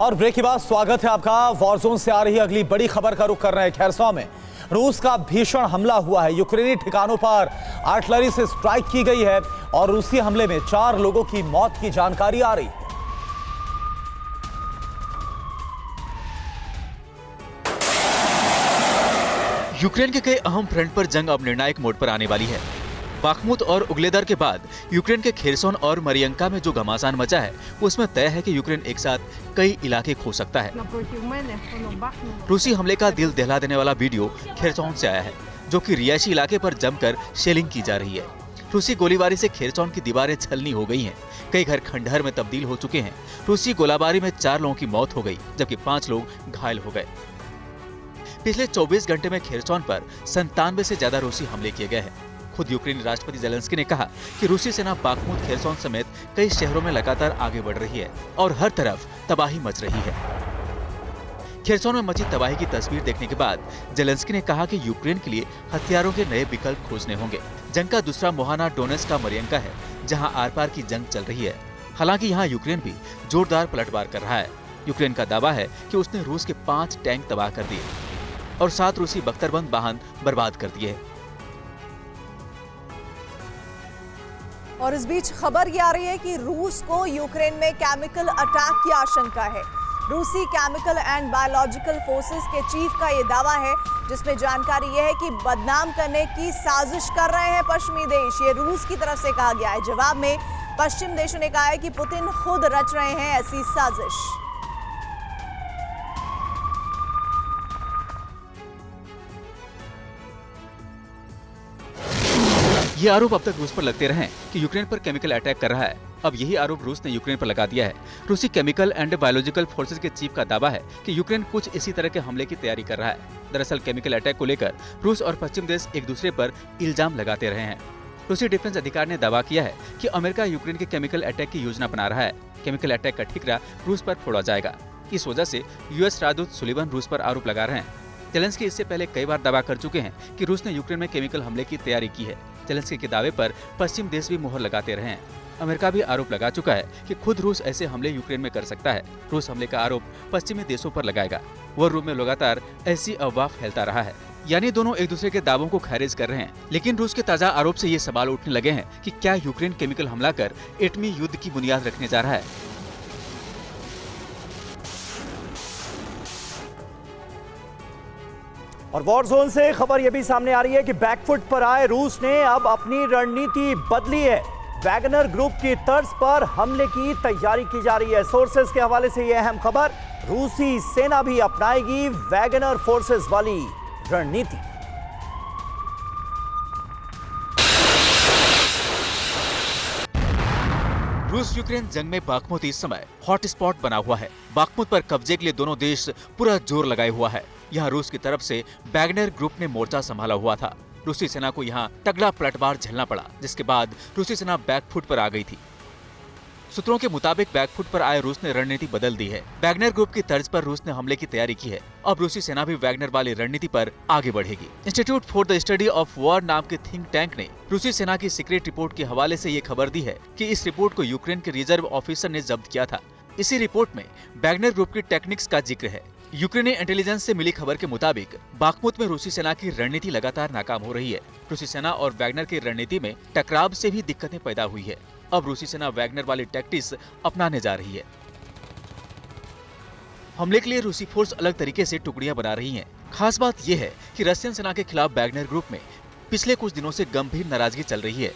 और ब्रेक के बाद स्वागत है आपका। वॉरजोन से आ रही अगली बड़ी खबर का रुख कर रहे हैं खेरसौं में। रूस का भीषण हमला हुआ है। यूक्रेनी ठिकानों पर आर्टिलरी से स्ट्राइक की गई है और रूसी हमले में 4 लोगों की मौत की जानकारी आ रही है। यूक्रेन के कई अहम फ्रंट पर जंग अब निर्णायक मोड पर आने वाली है। बाखमुत और उगलेदर के बाद यूक्रेन के खेरसोन और मरियंका में जो घमासान मचा है उसमें तय है कि यूक्रेन एक साथ कई इलाके खो सकता है। रूसी हमले का दिल दहला देने वाला वीडियो खेरसोन से आया है, जो कि रिहायशी इलाके पर जमकर शेलिंग की जा रही है। रूसी गोलीबारी से खेरसोन की दीवारें छलनी हो गई हैं। कई घर खंडहर में तब्दील हो चुके हैं। रूसी गोलाबारी में 4 लोगों की मौत हो गई, जबकि 5 लोग घायल हो गए। पिछले 24 घंटे में खेरसोन पर 97 से ज्यादा रूसी हमले किए गए हैं। खुद यूक्रेनी राष्ट्रपति जेलेंस्की ने कहा कि रूसी सेना बाखमुत, खेरसोन समेत कई शहरों में लगातार आगे बढ़ रही है और हर तरफ तबाही मच रही है। खेरसोन में मची तबाही की तस्वीर देखने के बाद जेलेंस्की ने कहा कि यूक्रेन के लिए हथियारों के नए विकल्प खोजने होंगे। जंग का दूसरा मुहाना डोनेट्स्क का मरियंका है, जहां आर पार की जंग चल रही है। हालांकि यहाँ यूक्रेन भी जोरदार पलटवार कर रहा है। यूक्रेन का दावा है कि उसने रूस के 5 टैंक तबाह कर दिए और 7 रूसी बख्तरबंद वाहन बर्बाद कर दिए। और इस बीच खबर ये आ रही है कि रूस को यूक्रेन में केमिकल अटैक की आशंका है। रूसी केमिकल एंड बायोलॉजिकल फोर्सेस के चीफ का ये दावा है, जिसमें जानकारी ये है कि बदनाम करने की साजिश कर रहे हैं पश्चिमी देश। ये रूस की तरफ से कहा गया है। जवाब में पश्चिम देशों ने कहा है कि पुतिन खुद रच रहे हैं ऐसी साजिश। ये आरोप अब तक रूस पर लगते रहे कि यूक्रेन पर केमिकल अटैक कर रहा है। अब यही आरोप रूस ने यूक्रेन पर लगा दिया है। रूसी केमिकल एंड बायोलॉजिकल फोर्सेस के चीफ का दावा है कि यूक्रेन कुछ इसी तरह के हमले की तैयारी कर रहा है। दरअसल केमिकल अटैक को लेकर रूस और पश्चिम देश एक दूसरे पर इल्जाम लगाते रहे हैं। रूसी डिफेंस अधिकारी ने दावा किया है कि अमेरिका यूक्रेन के केमिकल अटैक की योजना बना रहा है। केमिकल अटैक का ठिकरा रूस पर फोड़ा जाएगा। इस वजह से यूएस राजदूत सुलिवन रूस पर आरोप लगा रहे हैं। जेलेंस्की इससे पहले कई बार दावा कर चुके हैं कि रूस ने यूक्रेन में केमिकल हमले की तैयारी की है। जेलेंस्की के दावे पर पश्चिम देश भी मुहर लगाते रहे हैं। अमेरिका भी आरोप लगा चुका है कि खुद रूस ऐसे हमले यूक्रेन में कर सकता है। रूस हमले का आरोप पश्चिमी देशों पर लगाएगा। वह रूस में लगातार ऐसी अफवाह फैलता रहा है, यानी दोनों एक दूसरे के दावों को खारिज कर रहे हैं। लेकिन रूस के ताजा आरोप से ये सवाल उठने लगे हैं कि क्या यूक्रेन केमिकल हमला कर एटमी युद्ध की बुनियाद रखने जा रहा है। और वॉर जोन से खबर यह भी सामने आ रही है कि बैकफुट पर आए रूस ने अब अपनी रणनीति बदली है। वैगनर ग्रुप की तर्ज पर हमले की तैयारी की जा रही है। सोर्सेज के हवाले से यह अहम खबर, रूसी सेना भी अपनाएगी वैगनर फोर्सेस वाली रणनीति। रूस यूक्रेन जंग में बाखमुत इस समय हॉट स्पॉट बना हुआ है। बाखमुत पर कब्जे के लिए दोनों देश पूरा जोर लगाए हुआ है। यहाँ रूस की तरफ से वैगनर ग्रुप ने मोर्चा संभाला हुआ था। रूसी सेना को यहाँ तगड़ा पलटवार झेलना पड़ा, जिसके बाद रूसी सेना बैकफुट पर आ गई थी। सूत्रों के मुताबिक बैकफुट पर आए रूस ने रणनीति बदल दी है। वैगनर ग्रुप की तर्ज पर रूस ने हमले की तैयारी की है। अब रूसी सेना भी वैगनर वाली रणनीति पर आगे बढ़ेगी। Institute for the study of war नाम के थिंक टैंक ने रूसी सेना की सीक्रेट रिपोर्ट के हवाले से ये खबर दी है कि इस रिपोर्ट को यूक्रेन के रिजर्व ऑफिसर ने जब्त किया था। इसी रिपोर्ट में वैगनर ग्रुप की टेक्निक्स का जिक्र है। यूक्रेनी इंटेलिजेंस से मिली खबर के मुताबिक बाखमुत में रूसी सेना की रणनीति लगातार नाकाम हो रही है। रूसी सेना और वैगनर की रणनीति में टकराव से भी दिक्कतें पैदा हुई है। अब रूसी सेना वैगनर वाली टैक्टिक्स अपनाने जा रही है। हमले के लिए रूसी फोर्स अलग तरीके से टुकड़ियां बना रही हैं। खास बात यह है कि रशियन सेना के खिलाफ वैगनर ग्रुप में पिछले कुछ दिनों से गंभीर नाराजगी चल रही है।